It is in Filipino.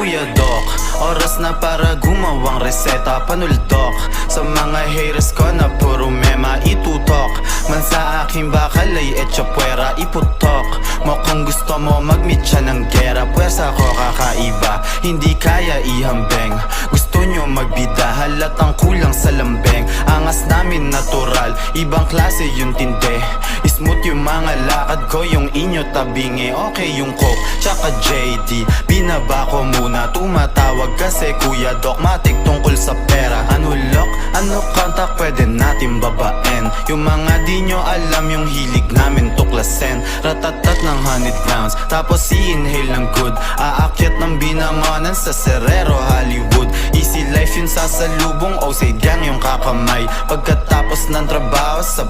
Kuya Doc, oras na para gumawang reseta. Panuldok sa mga haters ko na puro mema itutok. Man sa aking bakal ay etcha puwera iputok mo. Kung gusto mo mag-meet siya ng gera, pwersa ko kakaiba, hindi kaya ihambeng. Gusto nyo magbida, halatang kulang sa lambeng. Angas namin natural, ibang klase yung tinde. Smooth yung mga lakad ko, yung inyo tabingi. Okay yung coke, tsaka JD, binaba ko muna. Tumatawag kasi Kuya Doc, matik tungkol sa pera. Ano lock, ano contact, pwede natin babaen. Yung mga di nyo alam, yung hilig namin tuklasin. Ratatat ng 100 rounds, tapos i-inhale ng good. Aakyat ng binangonan sa Serrero, Hollywood. Easy life yun sa salubong, OC gang yung kakamay. Pagkatapos ng trabaho, sabay